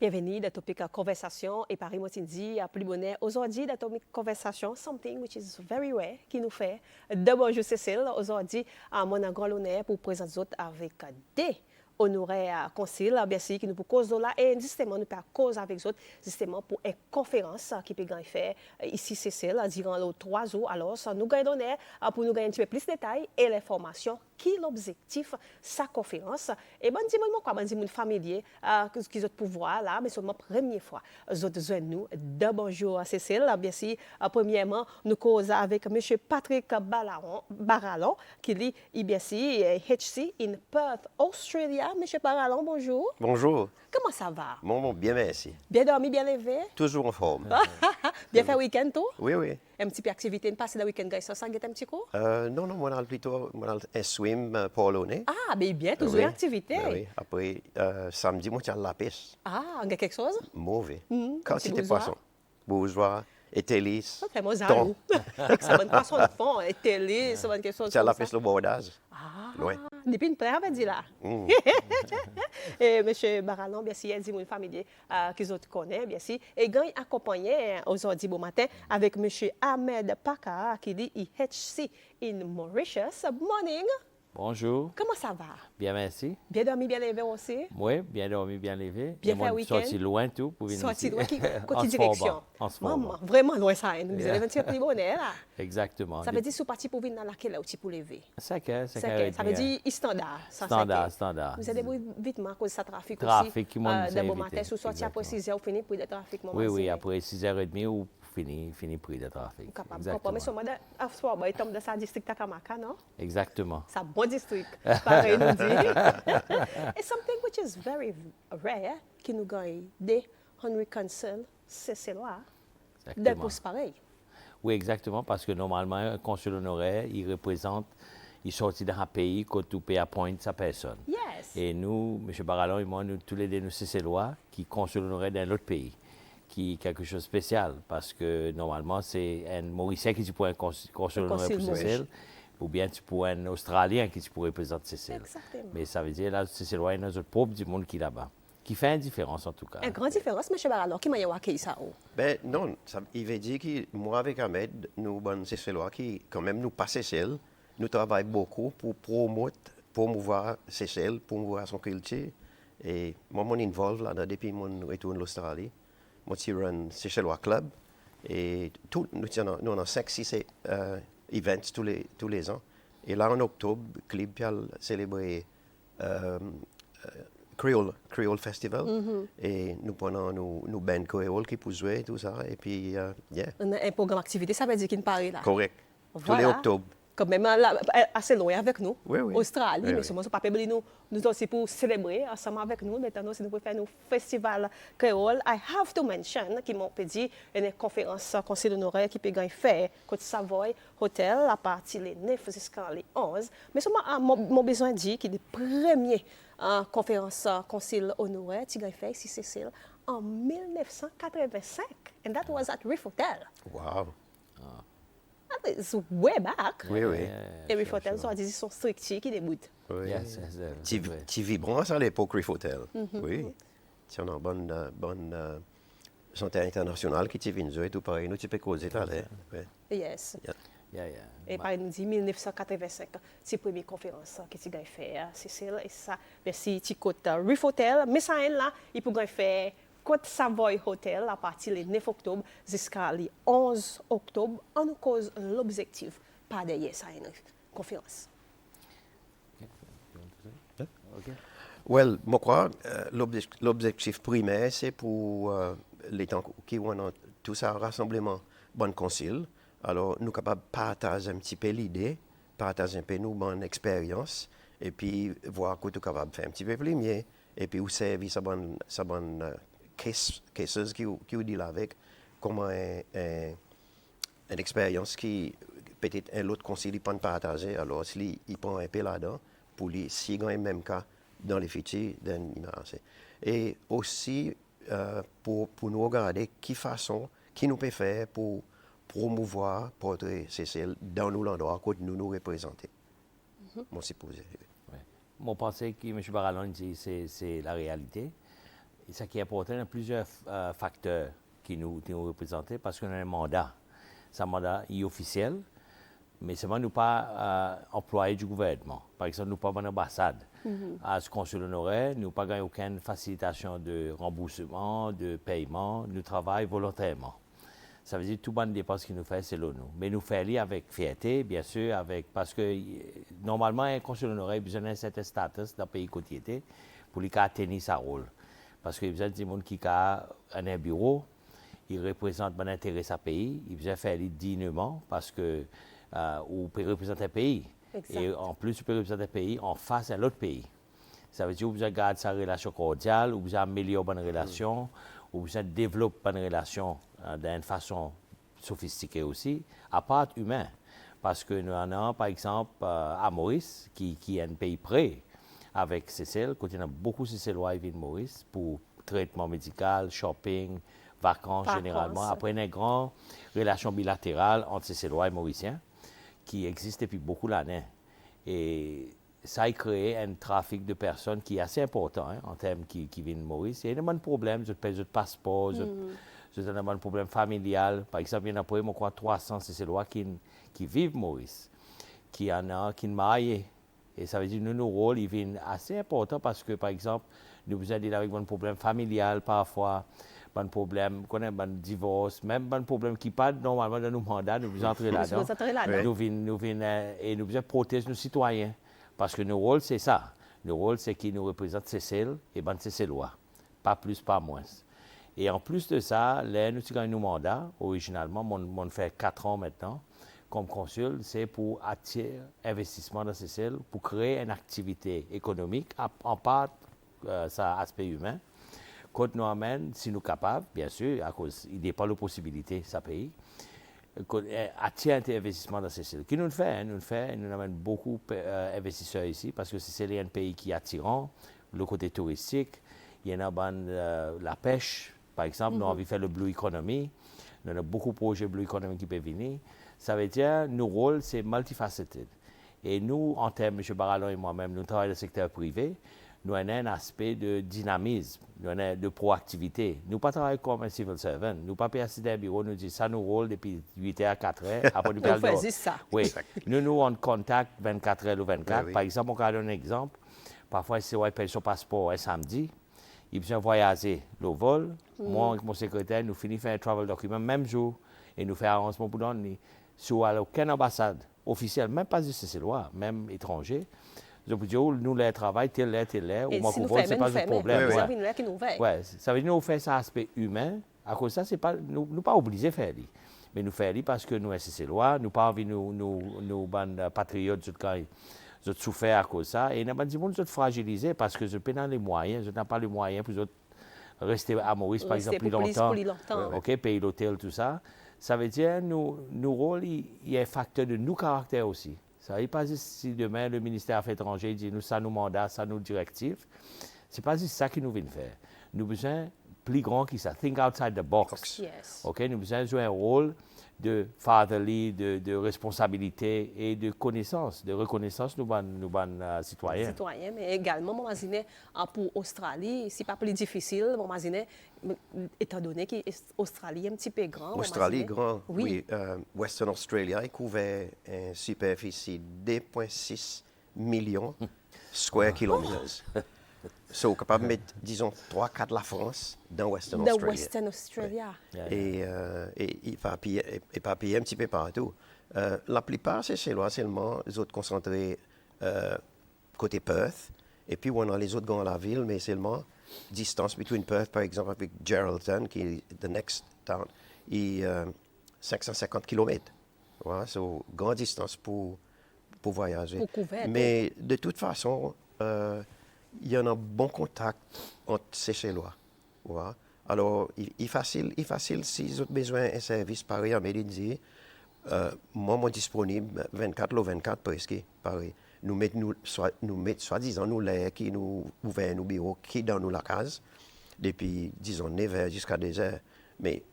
Bienvenue dans Topic Conversation et Paris Motindi à plus bonheur. Aujourd'hui, dans Topic Conversation, something which is very rare qui nous fait de bonjour Cécile. Aujourd'hui, mon grand honneur pour présenter avec des honoraires consul, bien sûr, qui nous pour cause de là et justement nous faire cause avec eux justement pour une conférence qui peut gagner faire ici Cécile durant les 3 jours. Alors, ça nous gagne d'honneur pour nous gagner un petit peu plus de détails et l'information qui l'objectif sa conférence et bon dis moi quoi bon dis mon familier qui ont pouvoir là mais seulement première fois autres joindre nous de bonjour Cécile bien sûr premièrement nous cause avec monsieur Patrick Barallon qui lit bien sûr HC in Perth Australia. Monsieur Barallon, bonjour. Bonjour. Comment ça va? Bon, bien merci. Bien dormi, bien levé? Toujours en forme. Bien fait week-end tout? Oui, oui. Un petit peu activité, une passe le week-end, ça un petit coup? Non, moi, plutôt un swim polonais. Ah, bien, toujours Oui. une activité. Oui. Après, samedi, moi, j'ai la pêche. Ah, il y a quelque chose? Mauvais. Petit Quantité de bourgeois. poisson. Bourgeois, étélis, Ça fait moi thon. ça bonne poisson de fond, et télé, ça bonne quelque chose J'ai comme la ça. pêche le bordage. Ah, Loin. depuis une plaie, on va dire là. Mm. Et M. Barallon, bien sûr, il dit mon famille qu'ils ont connaît, bien sûr. Et gagne accompagné aujourd'hui bon matin avec M. Ahmed Paka qui dit IHC in Mauritius. Morning. Bonjour, Comment ça va? bien merci. Bien dormi, bien levé aussi? Oui, bien dormi, bien levé. Bien Et fait moi, week-end? sorti loin tout pour venir Sorti ici. loin, côté En direction. En Maman, vraiment loin ça. Nous Yeah. avons un petit peu bonheur là. Exactement. Ça veut dire que vous parti pour venir dans laquelle là, pour lever. 5 heures, 5 Ça heures. veut dire standard. ça, Standard, c'est standard. Vous allez vite à cause de ça trafic aussi. Trafic, qui monte, De c'est bon évité. matin, sous sorti après Exactement. 6 heures, vous finissez pour le trafic. Oui, après 6h30 ou fini prix de trafic. Capable. Exactement. Mais sur moi, à ce soir, il tombe dans sa district à Kamaka, non? Exactement. C'est un bon district. Pareil, nous dit. It's something which is very rare qui nous gagne des Henry Council, c'est là. Des Exactement. postes pareils. Oui, exactement, parce que normalement, un consul honoraire, il sortit d'un pays quand tout pays appointe sa personne. Yes. Et nous, M. Barallon et moi, nous tous les deux, nous, c'est ces lois qui consul honoraire dans l'autre pays, qui est quelque chose de spécial, parce que normalement, c'est un Mauricien qui pourrait un consul honoraire pour consul Cécile, ou bien tu pourrais un Australien qui pourrait représenter Cécile. Exactement. Mais ça veut dire, là, c'est ces lois, il y a notre propre du monde qui est là-bas, qui fait une différence en tout cas. Une grande différence, M. Barallon, qui m'a dit ça? Ben non, il veut dire que moi avec Ahmed, nous, c'est celui qui, quand même, nous pas Cécile, nous travaillons beaucoup pour promouvoir Cécile, promouvoir son culture. Et moi, je m'involve là depuis mon retour en Australie. Moi, je run Cécilois Club. Et nous avons 5-6 events tous les ans. Et là, en octobre, le club a célébré Creole Festival. Et nous prenons nos bands créoles qui peuvent jouer, tout ça. Et puis, yeah, Un programme d'activité, ça veut dire qu'il ne paraît là. correct. Voilà. Tous les octobre. Quand même là, assez loin avec nous, Oui, oui. Australie, Oui, mais oui. seulement ce pas nous aussi pour célébrer ensemble avec nous. Maintenant, si nous pouvons faire nos festivals créoles, I have to mention qui m'ont dit une conférence conseil honoraire qui peut gagner faire Côte Savoy Hotel à partir les 9 jusqu'à les 11. Mais seulement mon besoin dit qu'il est le premier conférence conseil honoraire qui gagne faire ici Cécile en 1985, and that was at Reef Hotel. Wow. That is way back. Oui, oui. Et Reef Hotel, ça dit sont stricts qui débutent. Oui. Yes, Tu vibrant à l'époque Reef Hotel. Oui. Tu as une bonne santé internationale qui vient jouer tout pareil. Nous, tu peux causer tout à l'heure. Oui. Yes. Yeah. Et par nous dit 1985, c'est la première conférence que tu as fait, Cécile. Et ça, merci, tu côté Reef Hotel. Mais ça, là, il peut faire Côte Savoy Hotel à partir du 9 octobre jusqu'à le 11 octobre. En cause l'objectif, pas derrière ça, une conférence. Well, moi, crois, l'objectif primaire, c'est pour les temps qui ont tout ça rassemblement, bon concile. Alors, nous sommes capables de partager un petit peu l'idée, partager un peu nos bonnes expériences, et puis voir que nous sommes capables de faire un petit peu plus mieux, et puis où servir sa bonne cases qui dit là avec, comment une expérience qui peut-être un autre conseil peut partager. Alors, s'il prend un peu là-dedans, pour lui, s'il gagne le même cas dans les futurs, et aussi pour nous regarder qui nous peut faire pour promouvoir portrait Cécile dans nos endroits que nous représenter. Moi, c'est posé. Ouais. Mon pensée que M. Barallon dit, c'est la réalité. Et ce qui est important, il y a plusieurs facteurs qui nous représentent parce qu'on a un mandat. C'est un mandat officiel, mais seulement nous pas employés du gouvernement. Par exemple, nous pas en ambassade. À ce consul honoraire, nous pas aucune facilitation de remboursement, de paiement. Nous travaillons volontairement. Ça veut dire que tout bonne dépense qu'il nous fait, c'est l'ONU. Mais nous faisons avec fierté, bien sûr, parce que normalement, un consul honoraire a besoin d'un certain statut dans le pays côtier pour lui tenir sa rôle. Parce qu'il y a des gens qui ont un bureau, ils représentent mon intérêt de sa pays, ils besoin faire dignement parce que ou peut représenter un pays. Exact. Et en plus, tu peux représenter un pays en face à l'autre pays. Ça veut dire que vous garder sa relation cordiale, ou vous améliorez bonne relation, ou vous développez bonne relation d'une façon sophistiquée aussi, à part humain. Parce que nous en avons, par exemple, à Maurice, qui est un pays près avec Seychelles, quand il y a beaucoup de Seychellois qui viennent Maurice pour traitement médical, shopping, vacances généralement. Après, il y a une grande relation bilatérale entre Seychellois et Mauriciens qui existe depuis beaucoup d'années. Et ça a créé un trafic de personnes qui est assez important en termes qui viennent de Maurice. Il y a un problème, je paye de passeport, je donne un problème familial. Par exemple, il y en a pour moi 300 Seychellois qui vivent Maurice, qui en a, qui sont mariés. Et ça veut dire que nos rôles, ils viennent assez importants parce que, par exemple, nous vous aidons avec un problème familial parfois, un problème, un divorce, même un problème qui pas normalement dans nos mandats, nous vous entrez là-dedans. Nous venons et nous protéger nos citoyens. Parce que nos rôles, c'est ça. Nos rôles, c'est qu'ils nous représentent Seychelles et ben Seychellois. Pas plus, pas moins. Et en plus de ça, là, nous avons nos mandats, originalement, on fait 4 ans maintenant, comme consul, c'est pour attirer investissement dans Seychelles, pour créer une activité économique, en part, ça aspect humain. Quand nous amène, si nous sommes capables, bien sûr, à cause, il n'y a pas de possibilité, ça pays, attirer un investissement dans Seychelles. Qui nous le fait, nous amène beaucoup d'investisseurs ici, parce que Seychelles est un pays qui est attirant, le côté touristique, il y en a la pêche, par exemple, nous avons envie de faire le Blue Economy, nous avons beaucoup de projets Blue Economy qui peuvent venir. Ça veut dire que nos rôles, c'est multifaceted. Et nous, en termes, M. Barallon et moi-même, nous travaillons dans le secteur privé, nous avons un aspect de dynamisme, nous avons de proactivité. Nous ne pas travailler comme un civil servant. Nous ne pas passer dans un bureau, nous disons ça nous rôle depuis 8h à 4h. Après, nous faisons ça. Oui. Nous, on contact 24h ou 24. Oui. Par exemple, on va donner un exemple. Parfois, si on paye son passeport un samedi, il besoin voyager le vol. Moi, avec mon secrétaire, nous finissons faire un travel document même jour et nous faisons un arrangement pour donner sur aucune ambassade officielle, même pas du Seychellois, même étranger. Je peux dire, nous, les travail, tel là, ou moi, qu'on vole, ce n'est pas un problème. Ouais. Ça veut dire que nous faisons ça aspect humain. À cause de ça, c'est pas, nous ne pas obligés de faire. Mais nous faisons parce que nous, sommes Seychellois, nous pas envie nous patriotes, je souffert à cause de ça. Et nous avons dit, nous sommes fragilisés parce que je n'ai pas les moyens, je n'ai pas les moyens pour rester à Maurice, par exemple, plus longtemps. OK, payer l'hôtel, tout ça. Ça veut dire que nos rôles, il y a un facteur de nos caractères aussi. Ça ne veut pas dire si demain le ministère des Affaires étrangères dit nous, ça nous mandat, ça nous directive. Ce n'est pas juste ça qui nous vient faire. Nous avons besoin plus grand que ça. Think outside the box. Yes. Okay? Nous avons besoin de jouer un rôle de fatherly, de responsabilité et de connaissance, de reconnaissance nous citoyens. Citoyens, mais également, moi, pour l'Australie, c'est pas plus difficile, moi, étant donné que l'Australie est un petit peu grand. L'Australie est grand, oui. Western Australia est couvert une superficie de 2,6 millions de square kilomètres. So, capable de mettre, disons, 3-4 la France dans Western Australia. Western Australia. Et éparpillé un petit peu partout. La plupart, c'est chez seulement les autres concentrés côté Perth. Et puis, on a les autres dans la ville, mais seulement distance entre Perth, par exemple, avec Geraldton, qui est the next town, et 550 km. Voilà, so, grande distance pour voyager. Pour couvert. Mais de toute façon, il y en a bon contact entre ces Seychellois. Voilà. Alors, il est facile si vous avez besoin d'un service pareil à Médine, moi, je suis disponible 24 ou 24 presque, pareil. Nous mettons soi-disant nous l'air qui nous ouvert nos bureaux, qui dans nous la case, depuis, disons, 9h jusqu'à 2h. Mais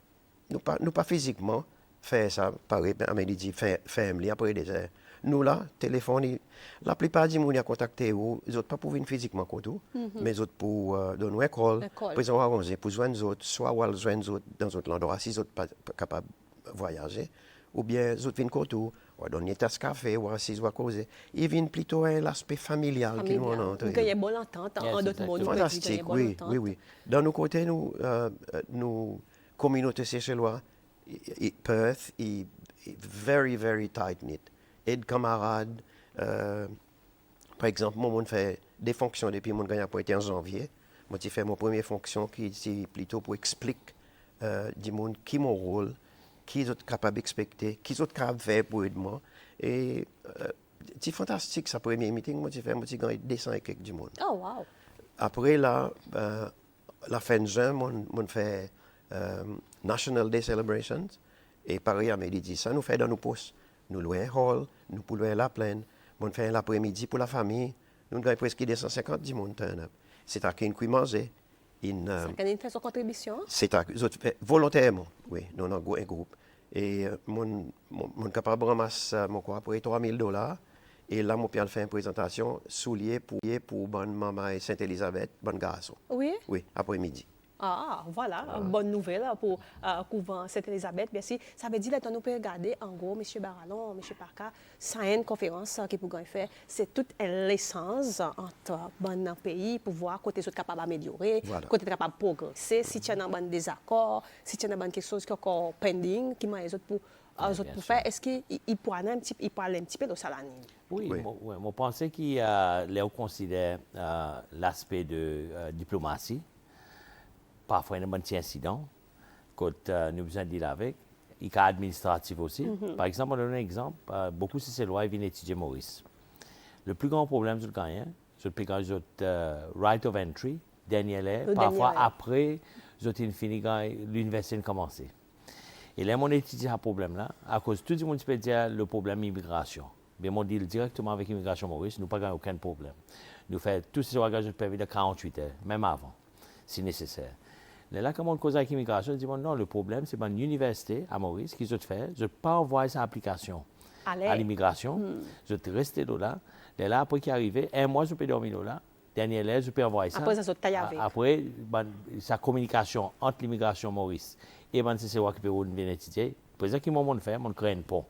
nous pas physiquement faire ça, pareil, à Médine, faire après 2h. nous là, téléphone, la plupart des gens qui ont contacté vous, ils n'ont pas pour venir physiquement contre vous, mais ils ont pour donner un call, pour ils ont arrangé pour joindre les autres, soit ou joindre les autres dans d'autres endroits s'ils ne sont pas capables de voyager, ou bien ils viennent contre vous, ou donner une tasse de café, ou s'ils vont causer. Ils viennent plutôt à l'aspect familial qui nous entre. Il y a une bonne entente, en d'autres mots. Fantastique, oui, oui, oui. Dans nos côtés, nous communauté seychelloise, Perth, est very, very tight-knit. Et de camarades, par exemple, moi, je fais des fonctions depuis mon gagnant pour être en janvier. Moi, j'ai fait mon première fonction qui est plutôt pour expliquer du monde qui est mon rôle, qui est capable d'expecter, qui est capable de faire pour aider moi. Et c'est fantastique, ce premier meeting, moi, j'ai fait, moi, j'ai gagné 200 et quelques du monde. Oh, wow. Après, là, la fin de juin, on fait National Day Celebrations. Et pareil, à midi, ça nous fait dans nos postes. Nous louons un hall, nous pouvons louer la plaine. On fait l'après-midi pour la famille. Nous avons presque 250 du monde turn up. C'est à qui nous manger. Ça fait son contribution? C'est à volontairement, oui. Nous avons un groupe. Et mon capable de ramasser mon quoi pour $3,000. Et là, mon père fait une présentation soulier pour bonne maman et Sainte-Élisabeth, bonne garçon. Oui? Oui, après-midi. Ah, voilà, bonne nouvelle pour couvent Sainte-Élisabeth. Merci. Ça veut dire que nous pouvons regarder, en gros, M. Barallon, M. Parka, ça a une conférence qui pour faire. C'est toute l'essence entre bon pays pour voir côté sont capable d'améliorer, côté capable de progresser. Si tu as un bon désaccord, si tu as quelque chose qui est encore pending, qui m'a les autres pour faire, est-ce qu'il pourra un petit peu de ça l'année? Oui, je pense qu'il considère l'aspect de diplomatie. Parfois, il y a un petit incident quand nous avons besoin de dealer avec. Il y a administratif aussi. Par exemple, on donne un exemple. Beaucoup de ces lois viennent étudier Maurice. Le plus grand problème, c'est le gagnant. C'est le right of entry, dernier parfois après, j'ai fini l'université a commencé. Et là, on étudie ce problème-là, à cause tout le monde peut dire le problème immigration. Mais on dit directement avec l'immigration Maurice, nous n'avons pas aucun problème. Nous faisons tous ces bagages de permis de 48 heures, même avant, si nécessaire. Là, quand on cause avec l'immigration, on dit non, le problème, c'est une université à Maurice qui se fait. Je ne peux pas envoyer sa application à l'immigration. Je vais rester là. Là, après qu'il est arrivé, un mois, je peux dormir là. Dernier là, je peux envoyer ça. Après, ça se taille avec. Après, sa communication entre l'immigration Maurice et c'est quoi qui peut venir étudier. Pour ça qu'ils m'ont fait, on crée un pont.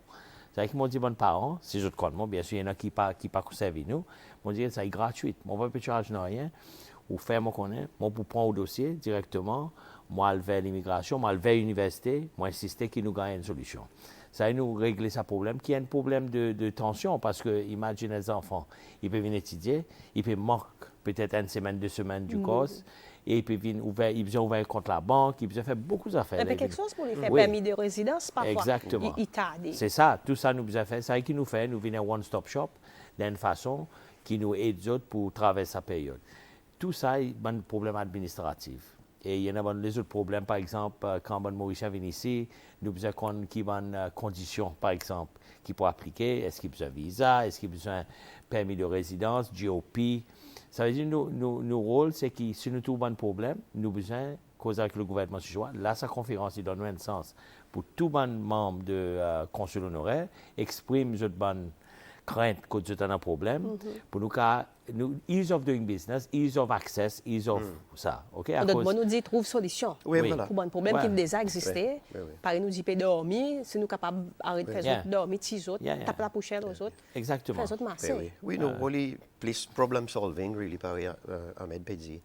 C'est qu'ils m'ont dit, bon parents, si je te connais, bien sûr, il y en a qui pas servi nous. M'ont dit, ça est gratuit. On va pas charger rien. Ou faire mon connaître, moi pour prendre au dossier directement, moi vers l'immigration, moi vers l'université, moi insister qu'il nous gagne une solution. Ça va nous régler ce problème, qui est un problème de tension, parce que imagine les enfants, ils peuvent venir étudier, ils peuvent manquer peut-être une semaine, 2 semaines du cours, et ils peuvent venir ils ont ouvert compte la banque, ils peuvent faire beaucoup d'affaires. Il y a quelque chose pour les faire permis de résidence parfois. Exactement. C'est ça, tout ça nous a fait. C'est ça qui nous fait, nous venons à One Stop Shop d'une façon qui nous aide pour traverser cette période. Tout ça est un problème administratif. Et il y en a les autres problèmes, par exemple, quand un Mauricien vient ici, nous avons qui conditions, par exemple, qui peut appliquer. Est-ce qu'il a besoin de visa? Est-ce qu'il a besoin de permis de résidence, GOP? Ça veut dire que nos rôles, c'est que si nous trouvons un problème, nous avons besoin de causer avec le gouvernement suédois. Là, sa conférence, il donne un sens pour tout le membre de consul honoraire, exprime une bonne crainte que c'est un problème. Pour nous, ease of doing business, ease of access, ease of ça. OK? Donc, nous dit trouve solution. Oui, voilà. Pour un problème qui déjà existait. Par nous dit peut dormir, si nous capables d'arrêter de faire dormir, petits autres, taper la poussière aux autres. Exactement. Faire autres marcher. Oui, nous voulons plus problem solving, really, par Ahmed Pedzi.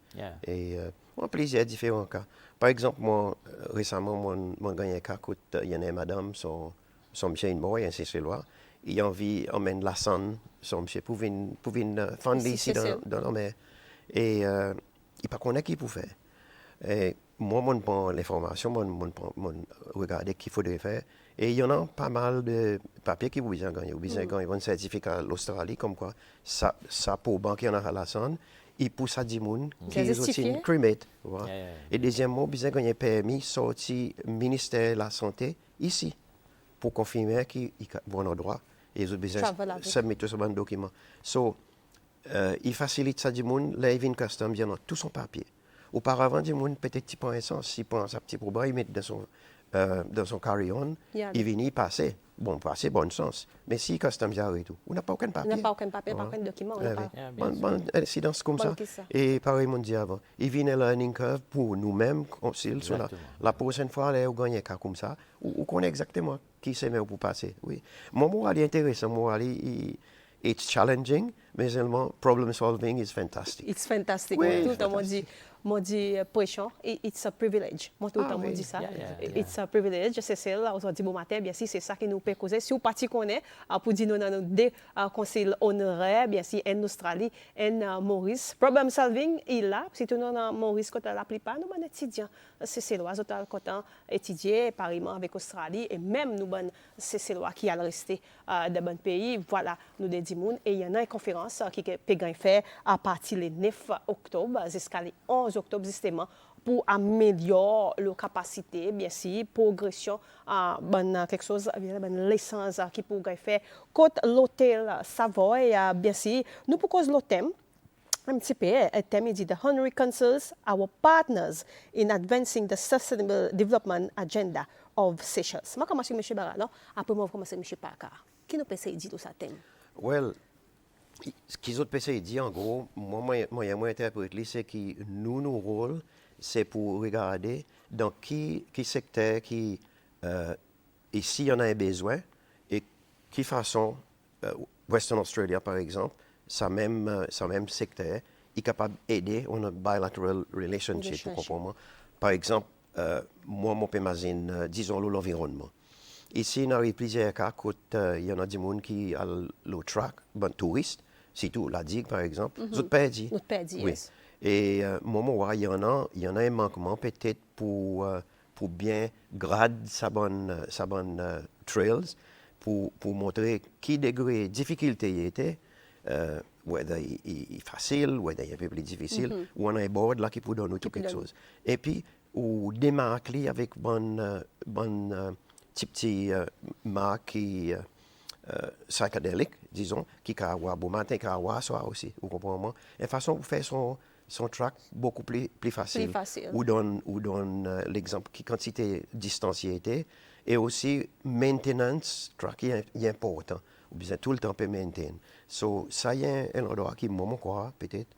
Et on plaisir différents cas. Par exemple, moi, récemment, mon gagné un cas, il y en a madame, son monsieur est mort, et c'est loin. Il a envie d'emmener la sonne, son monsieur, pour venir fonder ici dans la mer. Et il ne pas connaît qui pour faire. Et moi, je prends l'information, je regarde ce qu'il faut faire. Et il y en a pas mal de papiers qui vous besoin de gagner. Vous besoin de gagner un certificat à l'Australie, comme quoi, ça pour banque, il y en a à la sonne. Il pousse à 10 personnes qui est aussi cremate. Et deuxièmement, vous besoin de gagner un permis sorti ministère de la Santé ici, pour confirmer qu'il y a un bon endroit. Et ils ont besoin de submettre ce document. So, il facilite ça du monde, l'Avin Custom, il y en a tout son papier. Auparavant, du monde, peut-être qu'il prend essence, s'il prend sa petite problème, il met dans son carry-on, il vient y passer. bon, passer bon sens. Mais si customs arrête tout, on n'a pas aucun On papier. n'a pas aucun papier, pas aucun document. On n'a pas... Bonne incidence comme ça. Bonne question. Et pareil, mon dit avant, il vient un learning curve pour nous-mêmes, consul, sur la prochaine fois, là, on gagne un cas comme ça, on connaît exactement qui c'est même pour passer. Oui. Mon moral est intéressant, mon moral est challenging, mais seulement problem solving is fantastic. It's fantastic. Oui, Tout le temps, moi dit pression, it's a privilege. Moi, tout le temps, moi dit ça. It's a privilege. C'est celle, aujourd'hui, bon matin, bien si c'est ça qui nous peut causer. Si vous parti connaît, pour dire nous, dans des conseils honoraires, bien si en Australie, en Maurice, problem solving, il a, si tout nous en Maurice, quand on l'applique pas, nous, étudiants, c'est lois, quand on étudier, pareillement avec Australie, et même nous, c'est lois qui allent rester dans bon pays. Voilà, nous des dimounes. Et il y en a une conférence qui peut faire à partir du 9 octobre jusqu'à le 11 octobre, justement, pour améliorer la capacité, bien sûr, progression, quelque chose, une licence qui pourrait faire. Côté l'hôtel Savoy, bien sûr, nous proposons le thème. Un petit peu, le thème dit The Honorary Consuls, our partners in advancing the sustainable development agenda of Seychelles. Je commence avec M. Barra, après moi, je commence avec M. Parker. Qui nous peut dire tout ça thème? Well, ce qu'ils ont dit, en gros, moi interpréter, c'est que nos rôles, c'est pour regarder dans qui secteur, et s'il y en a un besoin, et qui façon, Western Australia, par exemple, ça même secteur, est capable d'aider on a bilateral relationship, pour comprendre. Par exemple, moi, mon pémazine, disons l'environnement. Ici, il y a plusieurs cas où il y en a des gens qui ont le track, bon touristes, c'est tout, la digue par exemple, ils ont perdu. Oui. Yes. Et moi, il y en a un manquement peut-être pour bien grader sa bonne trails, pour montrer qui degré difficulté il était, whether il est facile, whether il est un peu plus difficile, ou on a un board là qui peut donner tout quelque chose. Et puis, ou démarquer avec bonne petit marque qui psychédélique, disons, qui a bon matin, qui a soir aussi, vous comprenez? Et façon pour faire son track beaucoup plus facile. Ou donne l'exemple qui quantité distanciété et aussi maintenance track est important. Ou bien tout le temps peut maintenir. So ça y est un endroit qui moi quoi peut-être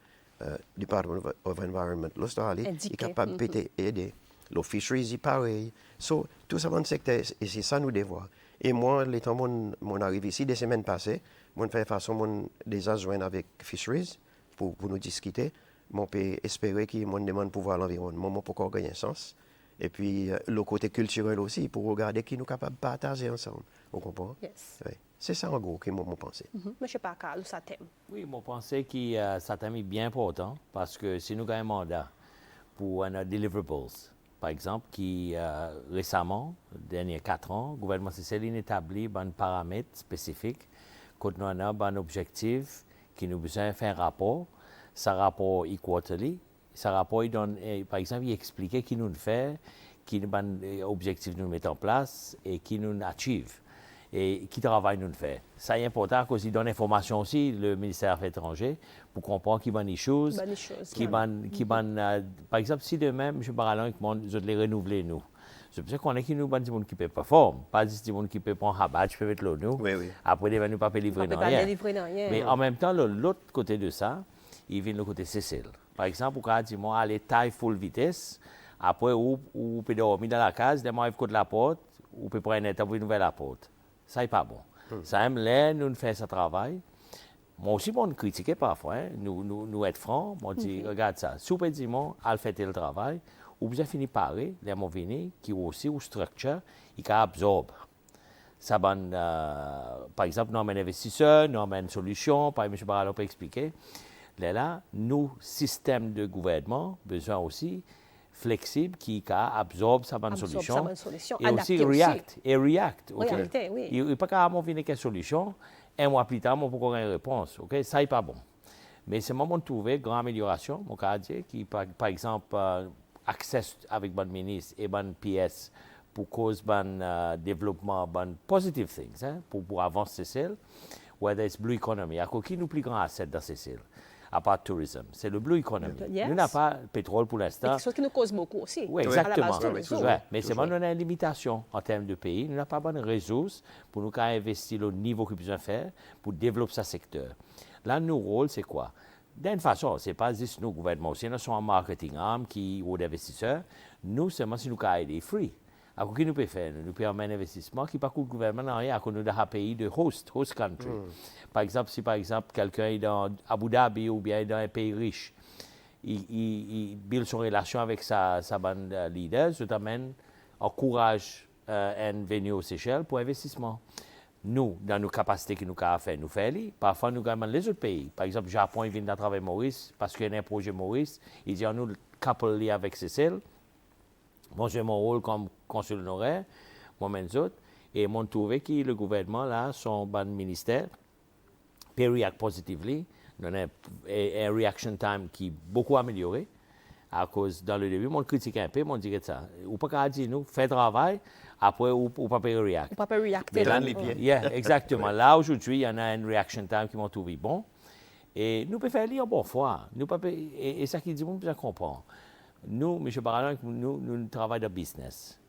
Department of Environment l'Australie est capable peut-être aider. Le fisheries est pareil. So tout ça dans le secteur et c'est ça nous devons. Et moi, les temps mon arrivé ici des semaines passées, mon fait façon déjà joindre avec fisheries pour nous discuter. Mon peut espérer que mon demande pour voir l'environnement, mon pour gagner un sens. Et puis le côté culturel aussi pour regarder qui nous capable de partager ensemble. Vous comprenez? Yes. Oui. C'est ça en gros que moi pense. Monsieur Parker, ça thème. Oui, moi pense que ça thème est bien important parce que si nous gagnons un mandat pour un deliverables, par exemple, qui récemment, derniers 4 ans, le gouvernement Seychelles a établi un paramètre spécifique quand nous avons un objectif qui nous besoin de faire un rapport. Ce rapport est quarterly. Ce rapport, il donne, par exemple, il explique qui nous fait, qui nous objectif nous met en place et qui nous achieve et qui travail nous fait. Ça est important parce qu'il donne l'information aussi, le ministère des Affaires étrangères, pour comprendre qui bonne les choses. Par exemple, si demain, M. Barallon, je les renouveler, nous. C'est pour ça qu'on est qui nous, des gens qui peuvent performer. Pas des gens qui peuvent prendre un badge, peuvent être là, nous. Oui, oui. Après, ils ne vont pas livrer rien. Mais en même temps, l'autre côté de ça, il vient le côté Seychelles. Par exemple, quand on dit, aller taille full vitesse, après, ou peut dormir dans la case, demain, il faut la porte, ou peut prendre une étape pour une nouvelle porte. Ça n'est pas bon. Ça aime l'air, nous faisons ce travail. Moi aussi, on critique parfois. Hein. Nous être francs. On dit, regarde ça. Si vous pouvez dire, elle fait le travail, ou vous avez fini par les mots venus, qui aussi, ou structure, il peut absorber. Ça bon, par exemple, nous avons un investisseur, nous avons une solution, par exemple, M. Barallon peut expliquer. Là, nous, système de gouvernement, besoin aussi flexible qui absorbe sa bonne solution et aussi react. Okay? Oui. Il n'y a pas qu'à venir avec une solution, un mois plus tard, on peut avoir une réponse. Okay? Ça n'est pas bon. Mais c'est le moment de trouver une grande amélioration, mon cas qui, par exemple, accès avec bon ministre et bon PS pour cause bon développement, bon positive things, hein, pour avancer celle, whether it's blue economy, à qui nous plus grand asset dans ces à part le tourisme. C'est le blue economy. Yes. Nous n'avons pas le pétrole pour C'est l'instant. quelque chose qui nous cause beaucoup aussi. Oui, À la exactement. base, tourisme. Ouais, mais c'est bon, on a une limitation en termes de pays. Nous n'avons pas bonne ressources pour nous investir au niveau qu'il besoin faire pour développer ce secteur. Là, notre rôle, c'est quoi? D'une façon, ce n'est pas juste nous, gouvernement, aussi, nous sommes en marketing arm ou d'investisseurs. Nous, seulement si nous pouvons aider free. Alors, qu'est-ce que nous pouvons faire? Nous pouvons avoir un investissement qui pas coûte le gouvernement rien, à cause de un pays de host country. Par exemple, si quelqu'un est dans Abu Dhabi ou bien dans un pays riche, il build son relation avec sa bande leader, ça t'amène, encourage un venue aux Seychelles pour investissement. Nous, dans nos capacités que nous avons fait, nous faisons. Parfois, nous gagnons les autres pays. Par exemple, le Japon, il vient de travailler Maurice parce qu'il y a un projet Maurice. Il dit, nous, couple avec Cécile. Moi, j'ai mon rôle comme consul honoraire, moi-même autres. Et m'ont trouvé que le gouvernement, là, son bon ministère, peut réagir positivement. On a un reaction time qui est beaucoup amélioré. À cause, dans le début, on critiquait un peu, on disait ça. Ou pas qu'à dire, nous, fait travail, après, ou pas réagir. On peut pas réacter. Mais là, les pieds. Yeah, exactement. Là, aujourd'hui, il y en a une reaction time qui m'ont trouvé bon. Et nous pouvons faire lire en bonne foi. Et ça qui dit, on peut comprendre. Nous, M. Baralon, nous travaillons dans le business.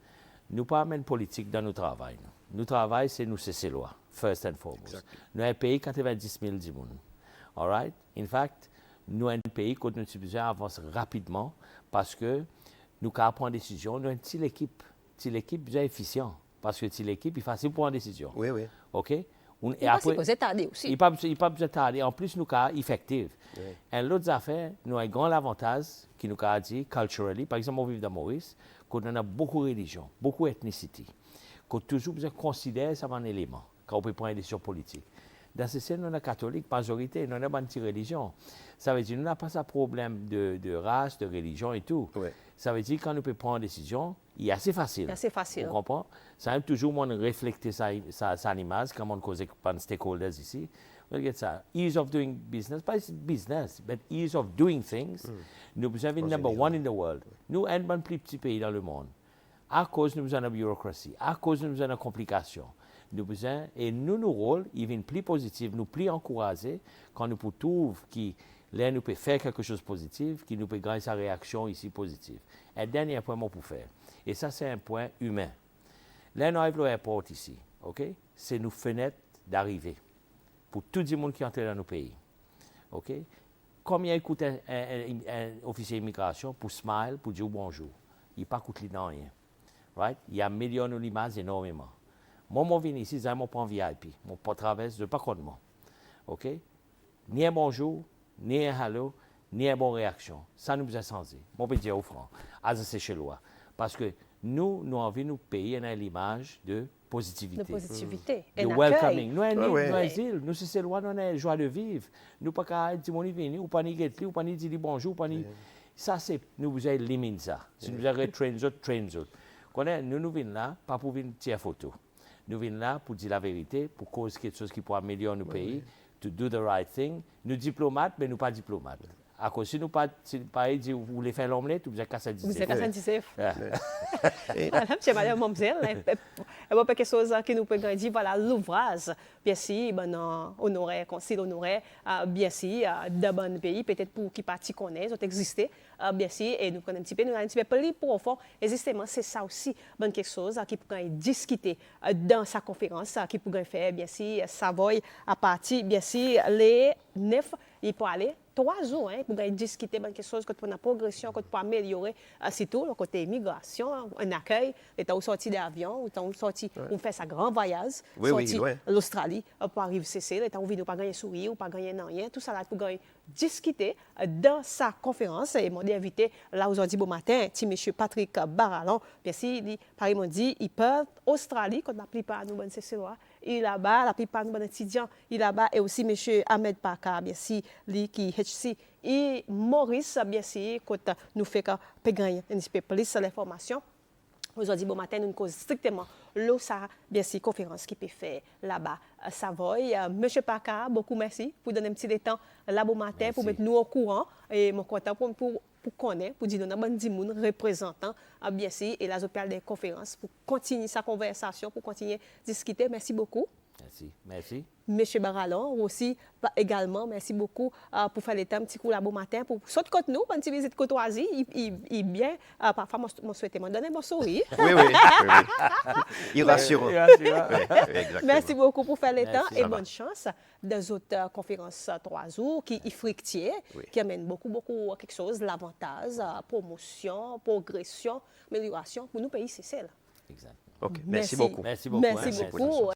Nous pas amener politique dans notre travail. Nous travaillons, c'est nous, c'est loi, first and foremost. Exactly. Nous avons un pays 90 000 personnes. All right? In fact, nous avons un pays que nous besoin avancer rapidement parce que nous avons prendre des décisions. Nous avons une petite équipe. Une équipe bien efficiente. Parce que une équipe, il est facile pour prendre des décisions. Oui, oui. OK? Et après, vous êtes tardé aussi. Il n'est pas besoin de tarder. En plus, nous sommes effectifs. Oui. Et l'autre affaire, nous avons un grand avantage qui nous a dit, culturally, par exemple, on vit dans Maurice, qu'on a beaucoup de religions, beaucoup d'ethnicité, qu'on toujours besoin de considérer ça un élément quand on peut prendre des décisions politiques. Dans ce sens, nous sommes catholiques, majorité, nous avons une petite religion. Ça veut dire que nous n'avons pas ce problème de race, de religion et tout. Oui. Ça veut dire que quand nous pouvons prendre une décision, il est assez facile. C'est assez facile. Vous comprenez? Ça aime toujours refléter sa image, comme on cause pas de stakeholders ici. On regarde ça. Ease of doing business, pas business, but ease of doing things. Nous avons number one in the world. Nous sommes un plus petit pays dans le monde. À cause nous avons la bureaucratie, à cause nous avons la complication. Nous besoin, et nos rôles, ils viennent plus positifs, nous plus encouragés quand nous trouvons que là, nous pouvons faire quelque chose de positif, qui nous peut gagner sa réaction ici positive. Un dernier point pour faire. Et ça, c'est un point humain. Là, nous arrivons à l'aéroport ici, OK? C'est nos fenêtres d'arrivée pour tout le monde qui entre dans nos pays, OK? Combien coûte un officier d'immigration pour smile, pour dire bonjour? Il ne coûte pas rien, right? Il y a millions de limaces énormément. Moi, je viens ici, je prends VIP. Je ne traverse de pas contre moi. OK? Ni un bonjour, ni un hello, ni une bonne réaction. Ça nous a changé. Moi, je peux dire au franc, c'est chez loi. Parce que nous avons envie de nous payer l'image de positivité. De positivité. De welcoming. Nous, nous, c'est loi, nous avons joie de vivre. Nous, pas qu'à dire, on est venu, ou pas ni guetter, ou pas ni dire bonjour, pas ni. Ça, c'est, nous vous avez limité ça. Si nous avons train nous venons là, pas pour venir tirer photo. Nous venons là pour dire la vérité, pour causer quelque chose qui pourra améliorer nos pays, to do the right thing. Nous diplomates, mais nous pas diplomates. À cause si nous pas dire vous voulez faire l'omelette, vous êtes cassé 19. Vous êtes cassé 19. C'est madame Mamzelle, il y a quelque chose qui nous peut dire voilà l'ouvrage bien si honoré consul honoré bien si dans bon pays peut-être pour qui parti connaît ont existé bien si et nous connaissons un petit peu plus profond et justement c'est ça aussi bon quelque chose qui pourrait discuter dans sa conférence qui pourrait faire bien si Savoy à partir bien si les 9 il peut aller 3 jours pour discuter de quelque chose pour la progression, pour améliorer surtout le côté immigration, un accueil, étant au sorti d'avion, étant sorti, on fait sa grand voyage, sorti l'Australie pour arriver Cécile, étant on pas gagner sourire ou pas gagner rien, tout ça là pour discuter dans sa conférence et m'ont invité là aujourd'hui bon matin, petit monsieur Patrick Barallon, bien si Paris m'a dit il peut Australie quand la plupart nous bonnes Cécilois, il là-bas la plupart nous bonnes étudiants, il là-bas et aussi monsieur Ahmed Parka bien si lui qui HC et Maurice bien si quand nous fait que peut gagner un petit peu plus l'information. Aujourd'hui, bon matin, nous causons strictement l'OSA, bien sûr, conférence qui peut faire là-bas à Savoy. Monsieur Paca, beaucoup merci pour donner un petit temps là bon matin, merci. Pour mettre nous au courant. Et mon content pour connaître, pour dire nous avons représentant, bien sûr, et la hôpital des conférences, pour continuer sa conversation, pour continuer à discuter. Merci beaucoup. Merci. Merci. Monsieur Barallon, aussi, également, merci beaucoup pour faire les temps, un petit coup là bon matin, pour sauter contre nous, une petite visite courtoisie, il bien, parfois, moi souhaite me donner mon sourire. Oui, oui, oui. Il rassure. Oui, rassurant. Oui, exactement. Merci beaucoup pour faire les temps Merci. et Ça va. bonne chance dans autres conférences 3 jours qui fructifient, Oui. qui amènent beaucoup quelque chose, l'avantage, promotion, progression, amélioration pour nous pays, c'est celle. Exact. OK. Merci beaucoup. Merci beaucoup. Merci Merci. beaucoup.